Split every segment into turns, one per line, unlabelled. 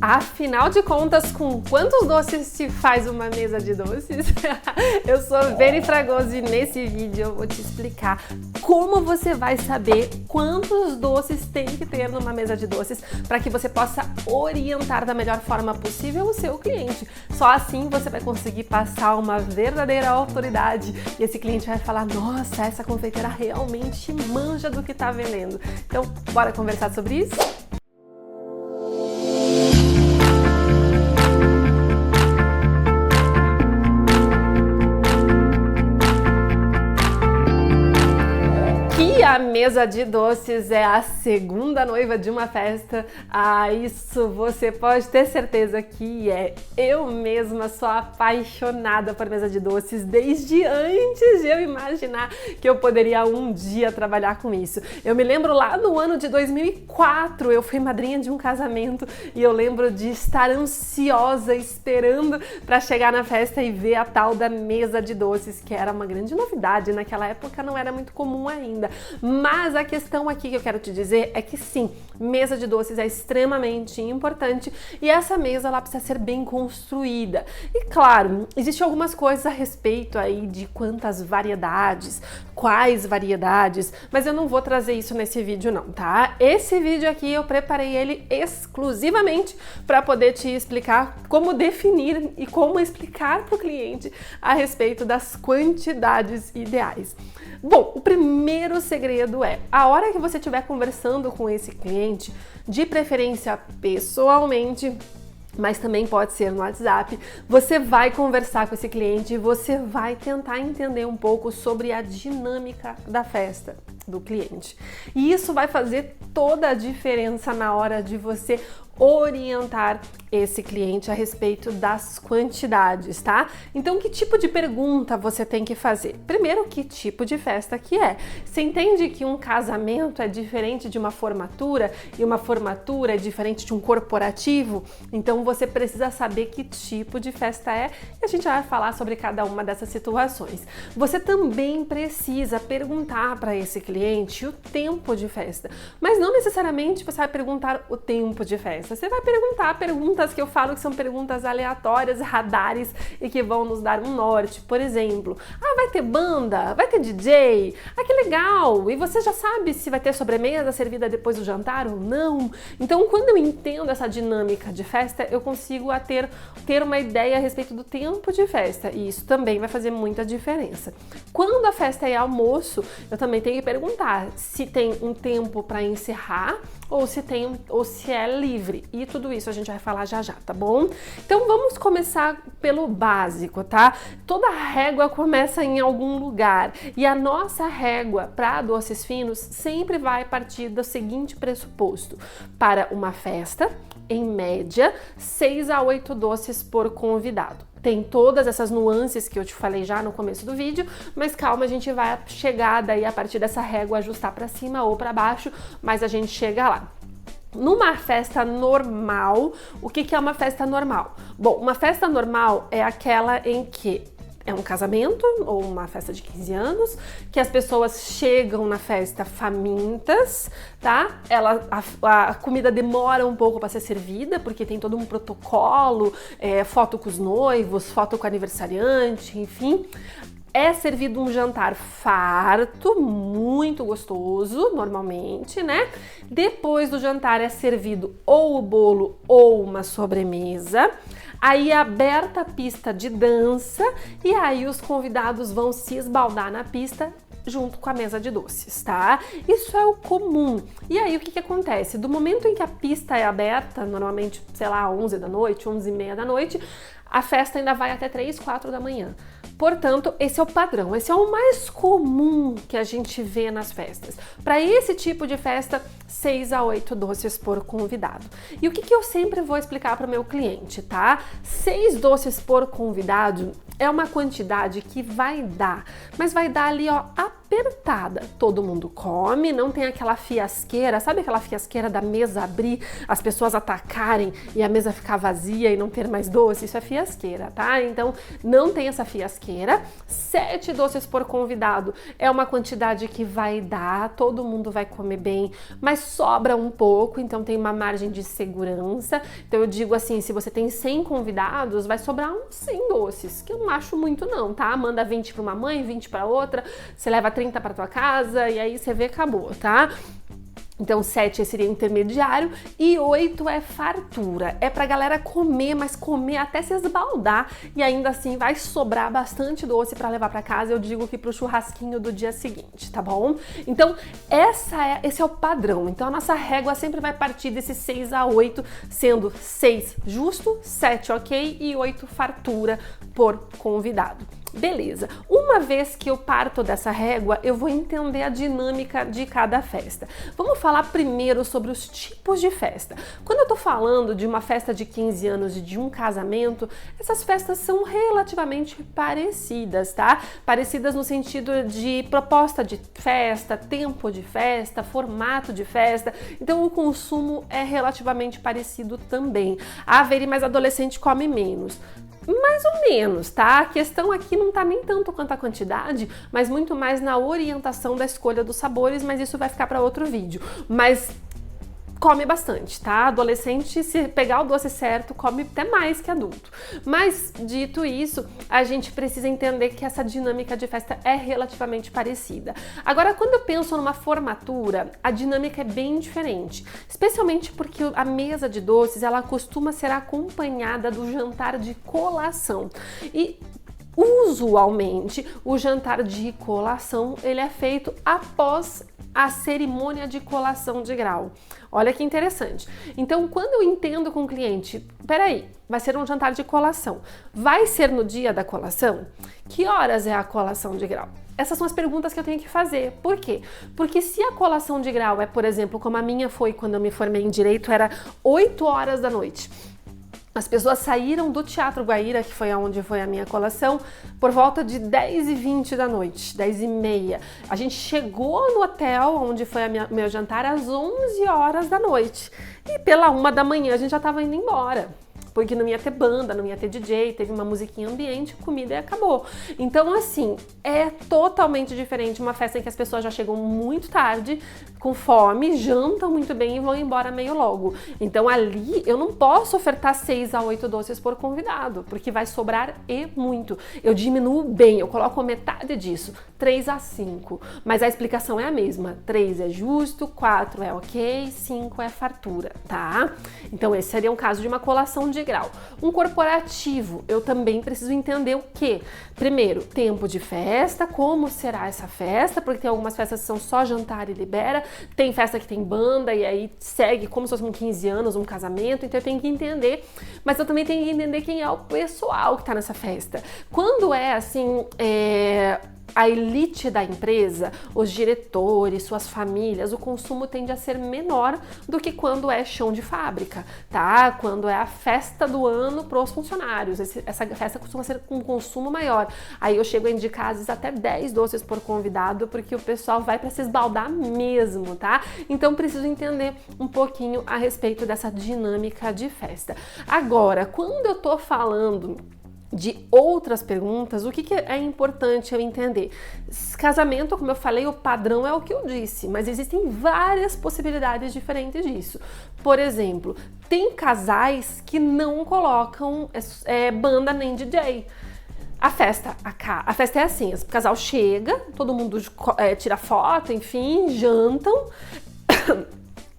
Afinal de contas, com quantos doces se faz uma mesa de doces? Eu sou Veri Fragoso e nesse vídeo eu vou te explicar como você vai saber quantos doces tem que ter numa mesa de doces para que você possa orientar da melhor forma possível o seu cliente. Só assim você vai conseguir passar uma verdadeira autoridade e esse cliente vai falar: nossa, essa confeiteira realmente manja do que está vendendo. Então, bora conversar sobre isso? A mesa de doces é a segunda noiva de uma festa. Isso você pode ter certeza que é. Eu mesma sou apaixonada por mesa de doces desde antes de eu imaginar que eu poderia um dia trabalhar com isso. Eu me lembro lá no ano de 2004, eu fui madrinha de um casamento e eu lembro de estar ansiosa esperando para chegar na festa e ver a tal da mesa de doces, que era uma grande novidade. Naquela época não era muito comum ainda. Mas a questão aqui que eu quero te dizer é que sim, mesa de doces é extremamente importante e essa mesa ela precisa ser bem construída. E claro, existem algumas coisas a respeito aí de quantas variedades, quais variedades, mas eu não vou trazer isso nesse vídeo não, tá? Esse vídeo aqui eu preparei ele exclusivamente para poder te explicar como definir e como explicar para o cliente a respeito das quantidades ideais. Bom, o primeiro segredo é, a hora que você estiver conversando com esse cliente, de preferência pessoalmente, mas também pode ser no WhatsApp, você vai conversar com esse cliente e você vai tentar entender um pouco sobre a dinâmica da festa do cliente. E isso vai fazer toda a diferença na hora de você orientar esse cliente a respeito das quantidades, tá? Então, que tipo de pergunta você tem que fazer? Primeiro, que tipo de festa que é? Você entende que um casamento é diferente de uma formatura e uma formatura é diferente de um corporativo? Então, você precisa saber que tipo de festa é e a gente vai falar sobre cada uma dessas situações. Você também precisa perguntar para esse cliente o tempo de festa, mas não necessariamente você vai perguntar o tempo de festa. Você vai perguntar perguntas que eu falo que são perguntas aleatórias, radares e que vão nos dar um norte. Por exemplo, vai ter banda? Vai ter DJ? Que legal! E você já sabe se vai ter sobremesa servida depois do jantar ou não? Então, quando eu entendo essa dinâmica de festa, eu consigo ter uma ideia a respeito do tempo de festa e isso também vai fazer muita diferença. Quando a festa é almoço, eu também tenho que perguntar se tem um tempo para encerrar ou se é livre. E tudo isso a gente vai falar já já, tá bom? Então vamos começar pelo básico, tá? Toda régua começa em algum lugar e a nossa régua para doces finos sempre vai partir do seguinte pressuposto: para uma festa, em média, 6 a 8 doces por convidado. Tem todas essas nuances que eu te falei já no começo do vídeo, mas calma, a gente vai chegar daí a partir dessa régua, ajustar para cima ou para baixo, mas a gente chega lá. Numa festa normal, o que é uma festa normal? Bom, uma festa normal é aquela em que é um casamento ou uma festa de 15 anos, que as pessoas chegam na festa famintas, tá? A comida demora um pouco para ser servida, porque tem todo um protocolo, foto com os noivos, foto com o aniversariante, enfim. É servido um jantar farto, muito gostoso, normalmente, né? Depois do jantar é servido ou o bolo ou uma sobremesa. Aí é aberta a pista de dança e aí os convidados vão se esbaldar na pista junto com a mesa de doces, tá? Isso é o comum. E aí o que acontece? Do momento em que a pista é aberta, normalmente, sei lá, 11 da noite, 11h30 da noite, a festa ainda vai até 3, 4 da manhã. Portanto, esse é o padrão, esse é o mais comum que a gente vê nas festas. Para esse tipo de festa, 6 a 8 doces por convidado. E o que eu sempre vou explicar para o meu cliente, tá? 6 doces por convidado é uma quantidade que vai dar, mas vai dar ali, ó, apertada. Todo mundo come, não tem aquela fiasqueira, sabe aquela fiasqueira da mesa abrir, as pessoas atacarem e a mesa ficar vazia e não ter mais doce? Isso é fiasqueira, tá? Então não tem essa fiasqueira. 7 doces por convidado é uma quantidade que vai dar, todo mundo vai comer bem, mas sobra um pouco, então tem uma margem de segurança. Então eu digo assim, se você tem 100 convidados, vai sobrar uns 100 doces, que eu não acho muito não, tá? Manda 20 para uma mãe, 20 para outra, você leva 30 para tua casa e aí você vê, acabou, tá? Então 7 seria intermediário e 8 é fartura. É pra galera comer, mas comer até se esbaldar e ainda assim vai sobrar bastante doce para levar para casa. Eu digo que pro churrasquinho do dia seguinte, tá bom? Então esse é o padrão. Então a nossa régua sempre vai partir desses 6 a 8, sendo 6 justo, 7 ok e 8 fartura por convidado. Beleza, uma vez que eu parto dessa régua, eu vou entender a dinâmica de cada festa. Vamos falar primeiro sobre os tipos de festa. Quando eu tô falando de uma festa de 15 anos e de um casamento, essas festas são relativamente parecidas, tá? Parecidas no sentido de proposta de festa, tempo de festa, formato de festa. Então o consumo é relativamente parecido também. A Veri mais adolescente come menos. Mais ou menos, tá? A questão aqui não tá nem tanto quanto a quantidade, mas muito mais na orientação da escolha dos sabores, mas isso vai ficar para outro vídeo. Mas come bastante, tá? Adolescente, se pegar o doce certo, come até mais que adulto. Mas, dito isso, a gente precisa entender que essa dinâmica de festa é relativamente parecida. Agora, quando eu penso numa formatura, a dinâmica é bem diferente, especialmente porque a mesa de doces, ela costuma ser acompanhada do jantar de colação. E usualmente, o jantar de colação, ele é feito após a cerimônia de colação de grau. Olha que interessante. Então, quando eu entendo com o cliente, peraí, vai ser um jantar de colação, vai ser no dia da colação? Que horas é a colação de grau? Essas são as perguntas que eu tenho que fazer. Por quê? Porque se a colação de grau é, por exemplo, como a minha foi quando eu me formei em Direito, era 8 horas da noite. As pessoas saíram do Teatro Guaíra, que foi onde foi a minha colação, por volta de 10h20 da noite, 10h30. A gente chegou no hotel, onde foi meu jantar, às 11 horas da noite. E pela 1 da manhã a gente já estava indo embora. Porque não ia ter banda, não ia ter DJ, teve uma musiquinha ambiente, comida e acabou. Então, assim, é totalmente diferente uma festa em que as pessoas já chegam muito tarde, com fome, jantam muito bem e vão embora meio logo. Então, ali, eu não posso ofertar 6 a 8 doces por convidado, porque vai sobrar e muito. Eu diminuo bem, eu coloco metade disso, 3 a 5. Mas a explicação é a mesma. 3 é justo, 4 é ok, 5 é fartura, tá? Então, esse seria um caso de uma colação de grau. Um corporativo, eu também preciso entender o quê? Primeiro, tempo de festa, como será essa festa, porque tem algumas festas que são só jantar e libera, tem festa que tem banda e aí segue como se fosse um 15 anos, um casamento, então eu tenho que entender, mas eu também tenho que entender quem é o pessoal que tá nessa festa. Quando é assim, a elite da empresa, os diretores, suas famílias, o consumo tende a ser menor do que quando é chão de fábrica, tá? Quando é a festa do ano para os funcionários, essa festa costuma ser com consumo maior. Aí eu chego a indicar às vezes até 10 doces por convidado, porque o pessoal vai para se esbaldar mesmo, tá? Então preciso entender um pouquinho a respeito dessa dinâmica de festa. Agora, quando eu tô falando de outras perguntas, o que é importante eu entender? Casamento, como eu falei, o padrão é o que eu disse, mas existem várias possibilidades diferentes disso. Por exemplo, tem casais que não colocam banda nem DJ. A festa é assim, o casal chega, todo mundo tira foto, enfim, jantam,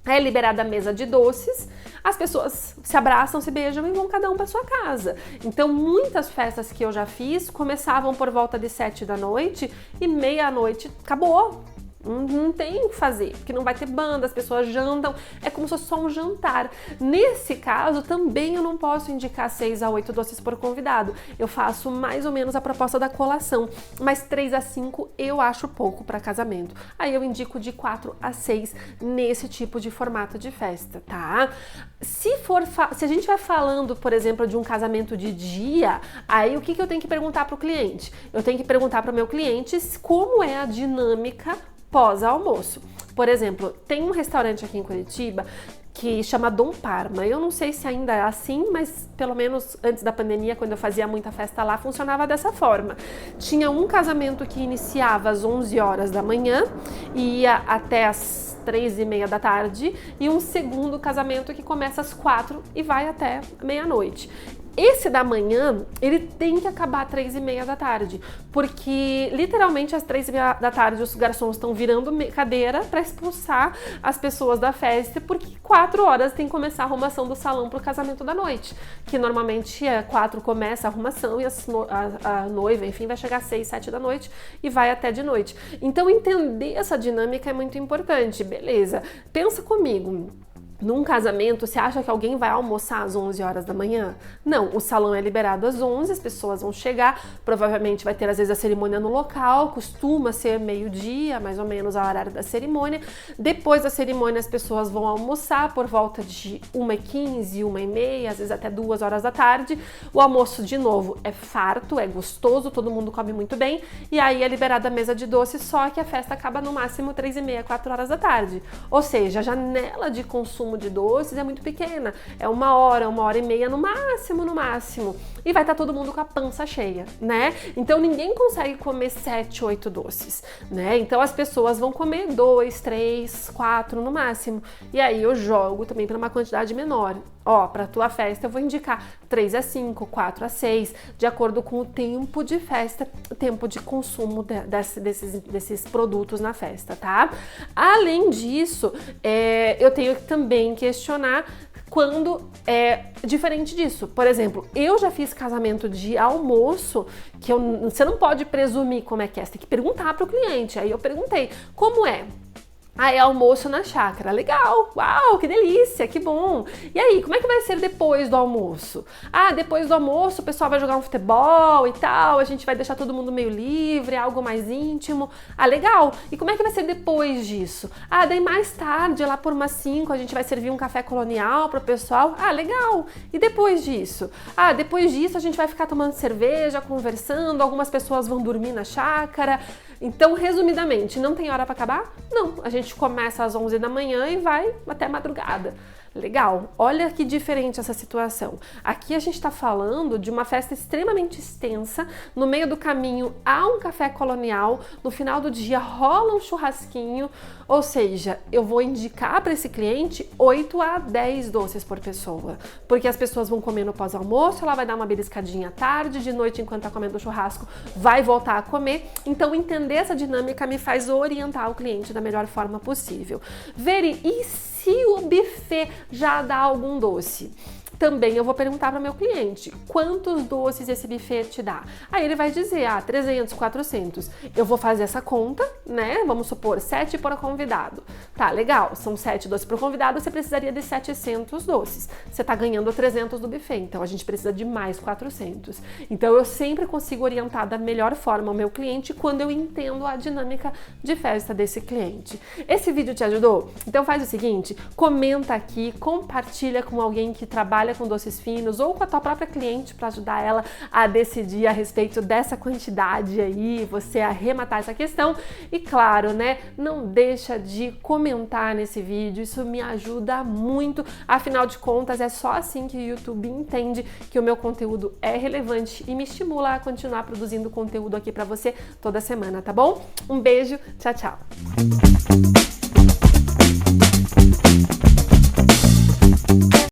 é liberada a mesa de doces, as pessoas se abraçam, se beijam e vão cada um para sua casa. Então, muitas festas que eu já fiz começavam por volta de 7 da noite e meia-noite acabou. Não tem o que fazer, porque não vai ter banda, as pessoas jantam, é como se fosse só um jantar. Nesse caso, também eu não posso indicar 6 a 8 doces por convidado. Eu faço mais ou menos a proposta da colação, mas 3 a 5 eu acho pouco para casamento. Aí eu indico de 4 a 6 nesse tipo de formato de festa, tá? Se a gente vai falando, por exemplo, de um casamento de dia, aí o que eu tenho que perguntar para o cliente? Eu tenho que perguntar para o meu cliente como é a dinâmica pós-almoço. Por exemplo, tem um restaurante aqui em Curitiba que chama Dom Parma. Eu não sei se ainda é assim, mas pelo menos antes da pandemia, quando eu fazia muita festa lá, funcionava dessa forma. Tinha um casamento que iniciava às 11 horas da manhã e ia até às 3h30 da tarde, e um segundo casamento que começa às 4 e vai até meia-noite. Esse da manhã, ele tem que acabar às 3h30 da tarde, porque literalmente às 3h30 da tarde os garçons estão virando cadeira para expulsar as pessoas da festa, porque 4 horas tem que começar a arrumação do salão para o casamento da noite, que normalmente 4 começa a arrumação e a noiva, enfim, vai chegar às 6, 7 da noite e vai até de noite. Então entender essa dinâmica é muito importante, beleza? Pensa comigo. Num casamento, você acha que alguém vai almoçar às 11 horas da manhã? Não, o salão é liberado às 11, as pessoas vão chegar, provavelmente vai ter às vezes a cerimônia no local, costuma ser meio-dia, mais ou menos a horário da cerimônia. Depois da cerimônia as pessoas vão almoçar por volta de 1h15, 1h30, às vezes até 2 horas da tarde. O almoço, de novo, é farto, é gostoso, todo mundo come muito bem, e aí é liberada a mesa de doces, só que a festa acaba no máximo 3h30, 4 horas da tarde. Ou seja, a janela de consumo de doces é muito pequena, é 1h, 1h30 no máximo, e vai estar todo mundo com a pança cheia, né? Então ninguém consegue comer 7, 8 doces, né? Então as pessoas vão comer 2, 3, 4 no máximo, e aí eu jogo também para uma quantidade menor. Ó, para tua festa eu vou indicar 3 a 5, 4 a 6, de acordo com o tempo de festa, o tempo de consumo desses produtos na festa, tá? Além disso, eu tenho que também questionar quando é diferente disso. Por exemplo, eu já fiz casamento de almoço que você não pode presumir como é que é, você tem que perguntar para o cliente. Aí eu perguntei, como é? Ah, é almoço na chácara. Legal! Uau, que delícia, que bom! E aí, como é que vai ser depois do almoço? Ah, depois do almoço o pessoal vai jogar um futebol e tal, a gente vai deixar todo mundo meio livre, algo mais íntimo. Ah, legal! E como é que vai ser depois disso? Ah, daí mais tarde, lá por umas 5, a gente vai servir um café colonial pro pessoal. Ah, legal! E depois disso? Ah, depois disso a gente vai ficar tomando cerveja, conversando, algumas pessoas vão dormir na chácara. Então, resumidamente, não tem hora para acabar? Não, a gente começa às 11 da manhã e vai até madrugada. Legal, olha que diferente essa situação. Aqui a gente está falando de uma festa extremamente extensa, no meio do caminho há um café colonial, no final do dia rola um churrasquinho, ou seja, eu vou indicar para esse cliente 8 a 10 doces por pessoa, porque as pessoas vão comer no pós-almoço, ela vai dar uma beliscadinha à tarde, de noite enquanto está comendo o churrasco, vai voltar a comer. Então entender essa dinâmica me faz orientar o cliente da melhor forma possível. Veri, e se o buffet já dá algum doce? Também eu vou perguntar para o meu cliente, quantos doces esse buffet te dá? Aí ele vai dizer, 300, 400. Eu vou fazer essa conta, né? Vamos supor, 7 por convidado. Tá, legal, são 7 doces por convidado, você precisaria de 700 doces. Você tá ganhando 300 do buffet, então a gente precisa de mais 400. Então eu sempre consigo orientar da melhor forma o meu cliente quando eu entendo a dinâmica de festa desse cliente. Esse vídeo te ajudou? Então faz o seguinte, comenta aqui, compartilha com alguém que trabalha com doces finos ou com a tua própria cliente para ajudar ela a decidir a respeito dessa quantidade aí, você arrematar essa questão. E claro, né, não deixa de comentar nesse vídeo, isso me ajuda muito, afinal de contas é só assim que o YouTube entende que o meu conteúdo é relevante e me estimula a continuar produzindo conteúdo aqui para você toda semana, tá bom? Um beijo, tchau, tchau!